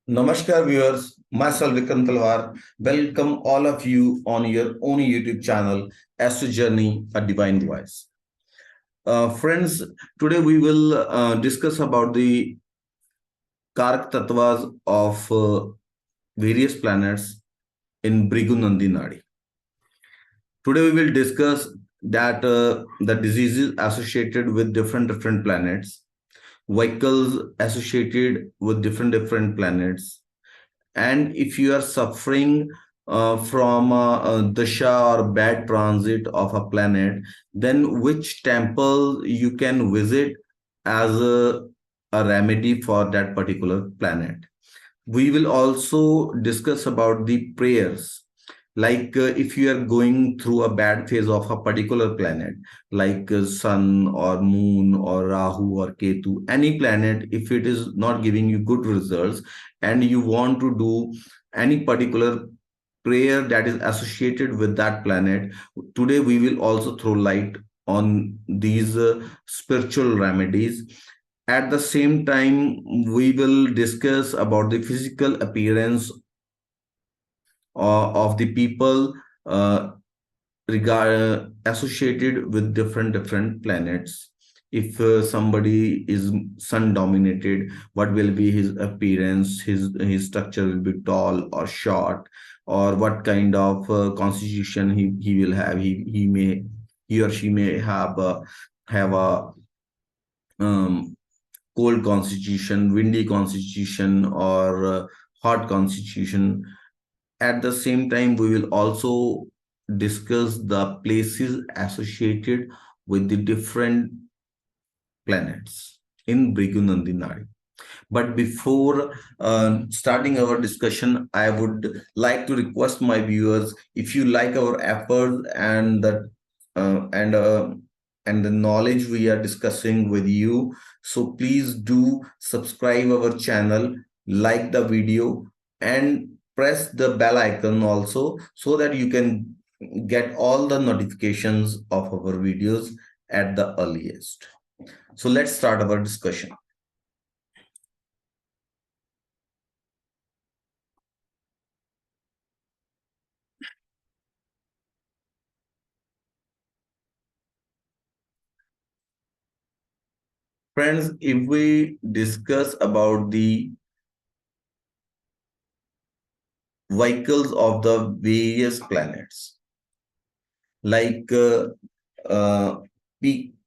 Namaskar viewers, myself Vikram Talwar. Welcome all of you on your own YouTube channel, Astro Journey, a Divine Voice. Friends, today we will discuss about the Karak Tattvas of various planets in Bhrigu Nandi Nadi. Today we will discuss that the diseases associated with different planets, vehicles associated with different planets, and if you are suffering from dasha or bad transit of a planet, then which temple you can visit as a remedy for that particular planet. We will also discuss about the prayers, like if you are going through a bad phase of a particular planet, like sun or moon or rahu or ketu, any planet, if it is not giving you good results and you want to do any particular prayer that is associated with that planet, today we will also throw light on these spiritual remedies. At the same time, we will discuss about the physical appearance of the people associated with different planets. If somebody is sun dominated, what will be his appearance? His structure will be tall or short, or what kind of constitution he will have. He or she may have a um, cold constitution, windy constitution, or hot constitution. At the same time, we will also discuss the places associated with the different planets in Bhrigu Nandi Nadi. But before starting our discussion, I would like to request my viewers, if you like our efforts and uh, and uh, the knowledge we are discussing with you, so please do subscribe our channel, like the video, and press the bell icon also, so that you can get all the notifications of our videos at the earliest. So let's start our discussion. Friends, if we discuss about the vehicles of the various planets, like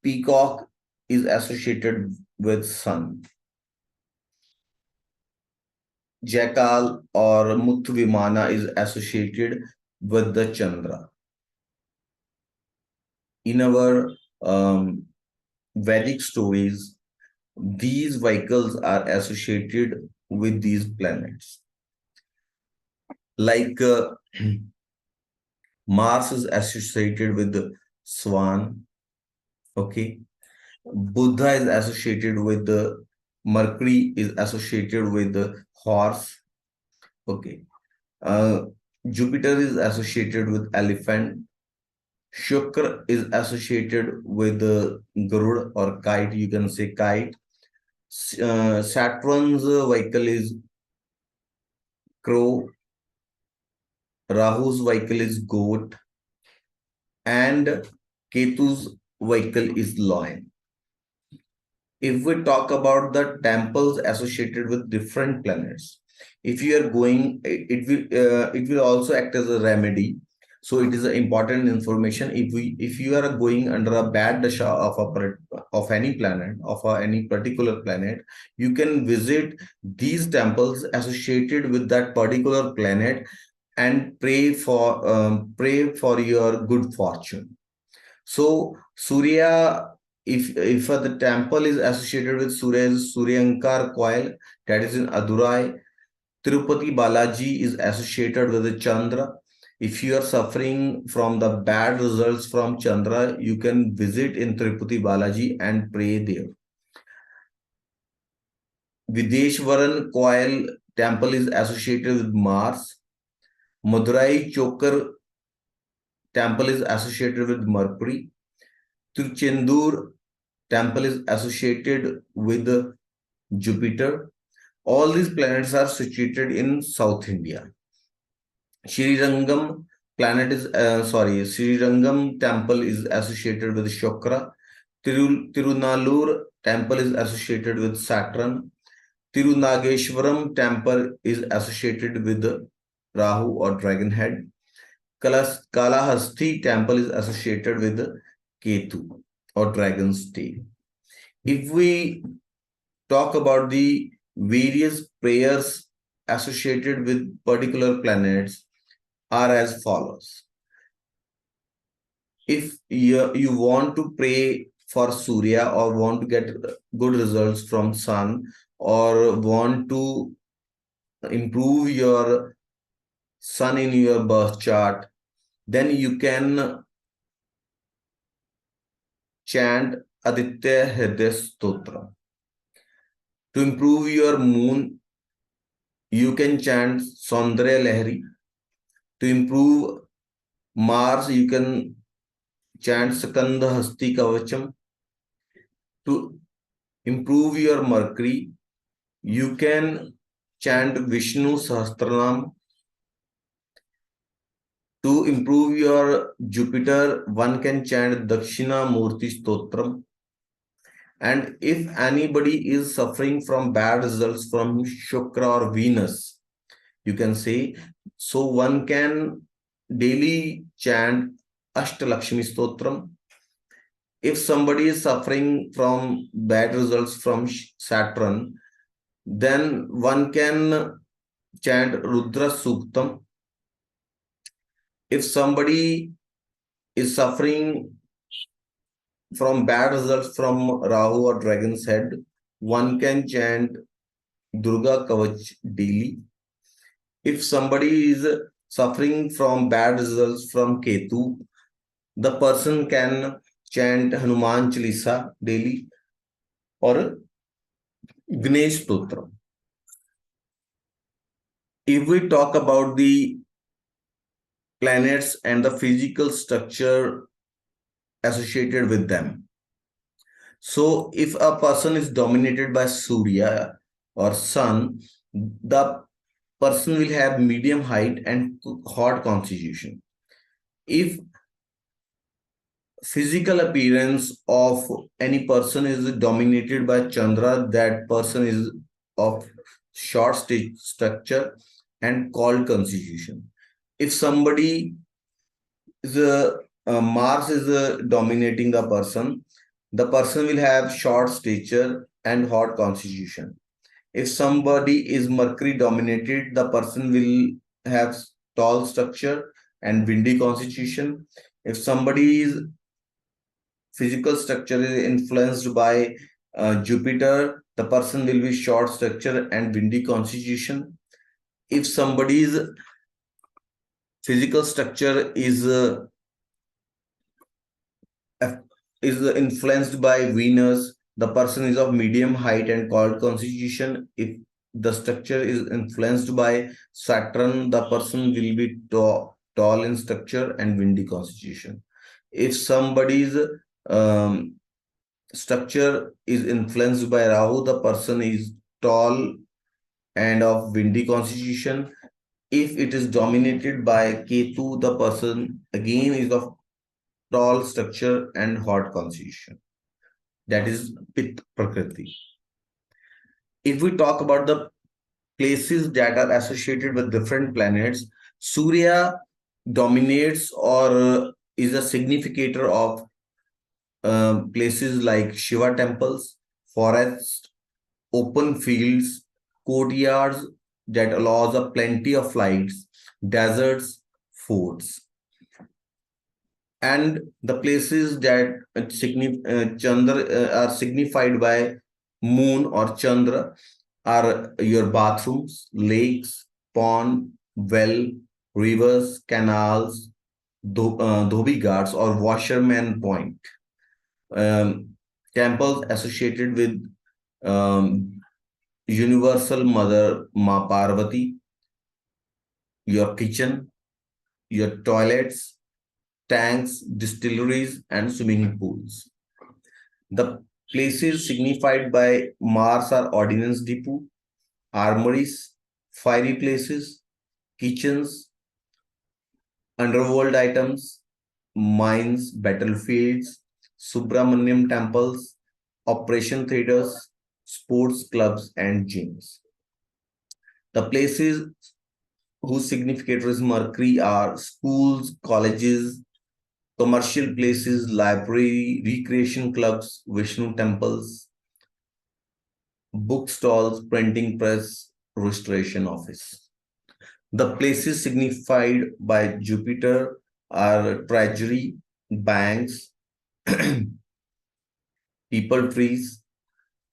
peacock is associated with sun, jackal or Mutvimana is associated with the Chandra. In our Vedic stories, these vehicles are associated with these planets. Like Mars is associated with the swan. Okay. Buddha is associated with the Mercury is associated with the horse. Okay. Uh, Jupiter is associated with elephant. Shukra is associated with the Garud or kite. You can say kite. Saturn's vehicle is crow. Rahu's vehicle is goat. And Ketu's vehicle is lion. If we talk about the temples associated with different planets, if you are going, it will also act as a remedy. So it is an important information. If you are going under a bad dasha of any planet, of any particular planet, you can visit these temples associated with that particular planet and pray for your good fortune. So Surya, if the temple is associated with Surya, is Suryankar coil, that is in Adurai. Tirupati Balaji is associated with the Chandra. If you are suffering from the bad results from Chandra, you can visit in Tirupati Balaji and pray there. Videshwaran coil temple is associated with Mars. Madurai Chokar temple is associated with Mercury. Tiruchendur temple is associated with Jupiter. All these planets are situated in South India. Srirangam Srirangam temple is associated with Shokra. Tirunallur temple is associated with Saturn. Tirunageshwaram temple is associated with Rahu or dragon head. Kalahasti temple is associated with Ketu or dragon's tail. If we talk about the various prayers associated with particular planets, are as follows. If you want to pray for Surya or want to get good results from Sun or want to improve your Sun in your birth chart, then you can chant Aditya Hridaya Stotra. To improve your moon, you can chant Saundarya Lahari. To improve Mars, you can chant Skandha Hasti Kavacham. To improve your Mercury, you can chant Vishnu Sahasranam. To improve your Jupiter, one can chant Dakshina Murti Stotram. And if anybody is suffering from bad results from Shukra or Venus, you can say, so one can daily chant Ashtalakshmi Stotram. If somebody is suffering from bad results from Saturn, then one can chant Rudra Suktam. If somebody is suffering from bad results from Rahu or dragon's head, one can chant Durga Kavach daily. If somebody is suffering from bad results from Ketu, the person can chant Hanuman Chalisa daily or Ganesh Stotra. If we talk about the planets and the physical structure associated with them. So if a person is dominated by Surya or Sun, the person will have medium height and hot constitution. If physical appearance of any person is dominated by Chandra, that person is of short structure and cold constitution. If somebody is Mars is dominating the person will have short stature and hot constitution. If somebody is Mercury dominated, the person will have tall structure and windy constitution. If somebody's physical structure is influenced by Jupiter, the person will be short structure and windy constitution. If somebody's physical structure is influenced by Venus, the person is of medium height and cold constitution. If the structure is influenced by Saturn, the person will be tall in structure and windy constitution. If somebody's structure is influenced by Rahu, the person is tall and of windy constitution. If it is dominated by Ketu, the person again is of tall structure and hot constitution. That is Pit Prakriti. If we talk about the places that are associated with different planets, Surya dominates or is a significator of places like Shiva temples, forests, open fields, courtyards that allows a plenty of lights, deserts, forts. And the places that are signified by moon or Chandra are your bathrooms, lakes, pond, well, rivers, canals, dhobi ghats or washerman point. Temples associated with Universal Mother Ma Parvati, your kitchen, your toilets, tanks, distilleries, and swimming pools. The places signified by Mars are Ordnance Depot, armories, fiery places, kitchens, underworld items, mines, battlefields, Subramaniam temples, operation theaters, sports clubs, and gyms. The places whose significators is Mercury are schools, colleges, commercial places, library, recreation clubs, Vishnu temples, bookstalls, printing press, restoration office. The places signified by Jupiter are treasury, banks, people trees,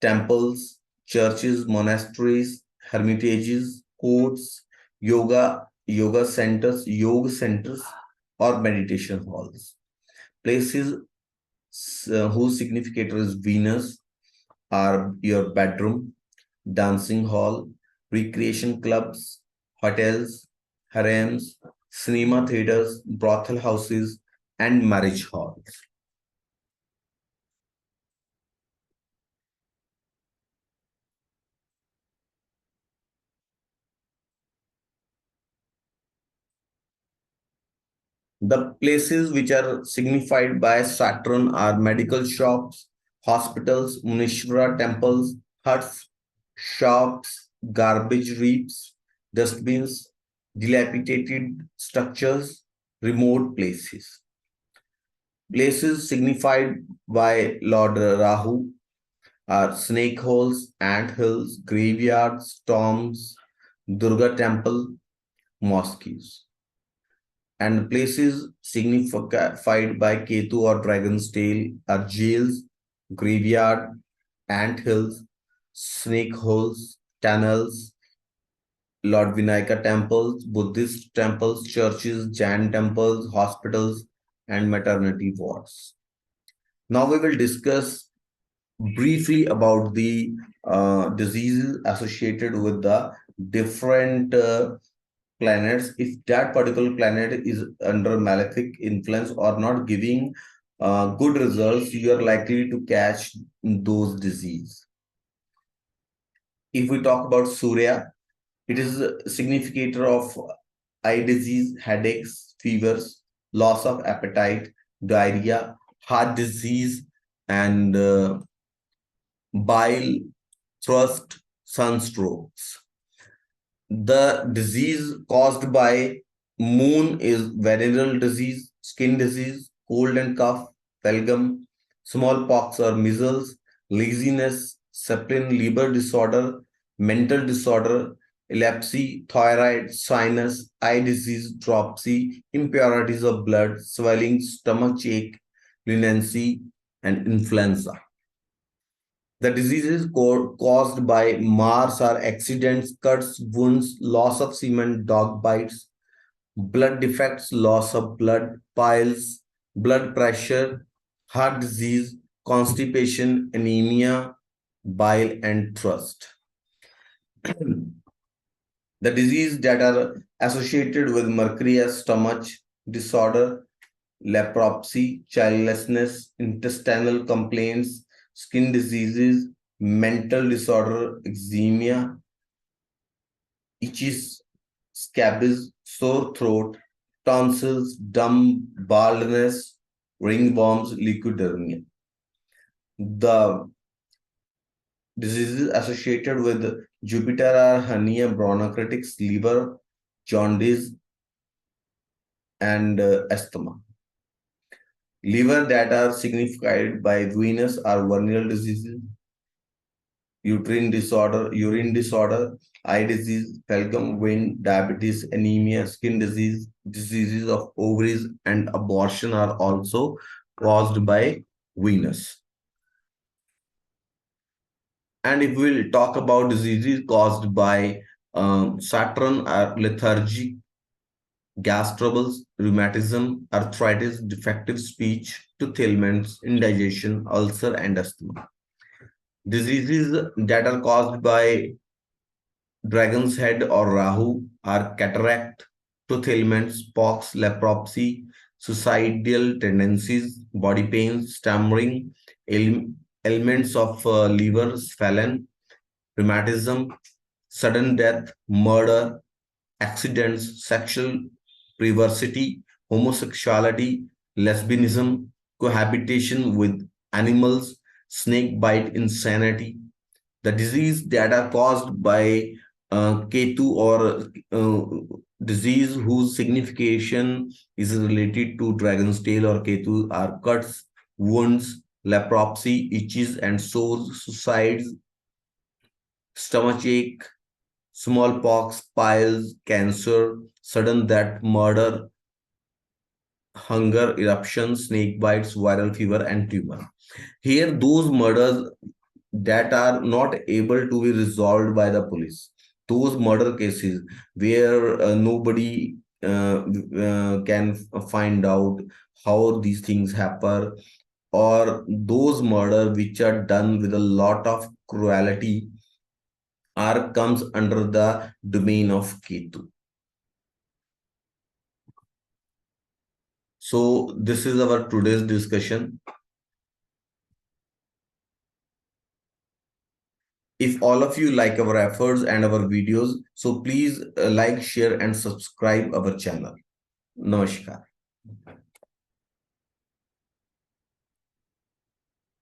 temples, churches, monasteries, hermitages, courts, yoga centers, or meditation halls. Places whose significator is Venus are your bedroom, dancing hall, recreation clubs, hotels, harems, cinema theaters, brothel houses, and marriage halls. The places which are signified by Saturn are medical shops, hospitals, Munishwara temples, huts, shops, garbage heaps, dustbins, dilapidated structures, remote places. Places signified by Lord Rahu are snake holes, ant hills, graveyards, tombs, Durga temple, mosques. And places signified by Ketu or dragon's tail are jails, graveyard, ant hills, snake holes, tunnels, Lord Vinayaka temples, Buddhist temples, churches, Jain temples, hospitals, and maternity wards. Now we will discuss briefly about the diseases associated with the different planets. If that particular planet is under malefic influence or not giving good results, you are likely to catch those diseases. If we talk about Surya, it is a significator of eye disease, headaches, fevers, loss of appetite, diarrhea, heart disease, and bile, thrust, sunstrokes. The disease caused by moon is venereal disease, skin disease, cold and cough, phalgum, smallpox or measles, laziness, spleen, liver disorder, mental disorder, epilepsy, thyroid, sinus, eye disease, dropsy, impurities of blood, swelling, stomach ache, leniency, and influenza. The diseases caused by Mars are accidents, cuts, wounds, loss of semen, dog bites, blood defects, loss of blood, piles, blood pressure, heart disease, constipation, anemia, bile, and thrust. The diseases that are associated with mercury are stomach disorder, leprosy, childlessness, intestinal complaints, skin diseases, mental disorder, eczema, itchy scabies, sore throat, tonsils, dumb, baldness, ringworms, leukodermia. The diseases associated with Jupiter are hernia, bronchitis, liver, jaundice, and asthma. Liver that are signified by Venus are venereal diseases, urine disorder, eye disease, phalgum vein, diabetes, anemia, skin disease, diseases of ovaries, and abortion are also caused by Venus. And if we'll talk about diseases caused by Saturn, lethargy, gas troubles, rheumatism, arthritis, defective speech, tooth ailments, indigestion, ulcer, and asthma. Diseases that are caused by dragon's head or Rahu are cataract, tooth ailments, pox, leprosy, suicidal tendencies, body pains, stammering, ailments of liver, swelling, rheumatism, sudden death, murder, accidents, sexual perversity, homosexuality, lesbianism, cohabitation with animals, snake bite insanity, the disease that are caused by Ketu or disease whose signification is related to dragon's tail or Ketu are cuts, wounds, leprosy, itches and sores, suicides, stomachache, smallpox, piles, cancer, sudden death, murder, hunger, eruption, snake bites, viral fever, and tumor. Here, those murders that are not able to be resolved by the police, those murder cases where nobody can find out how these things happen, or those murder which are done with a lot of cruelty are comes under the domain of Ketu. So this is our today's discussion. If all of you like our efforts and our videos, so please like, share and subscribe our channel. Namaskar.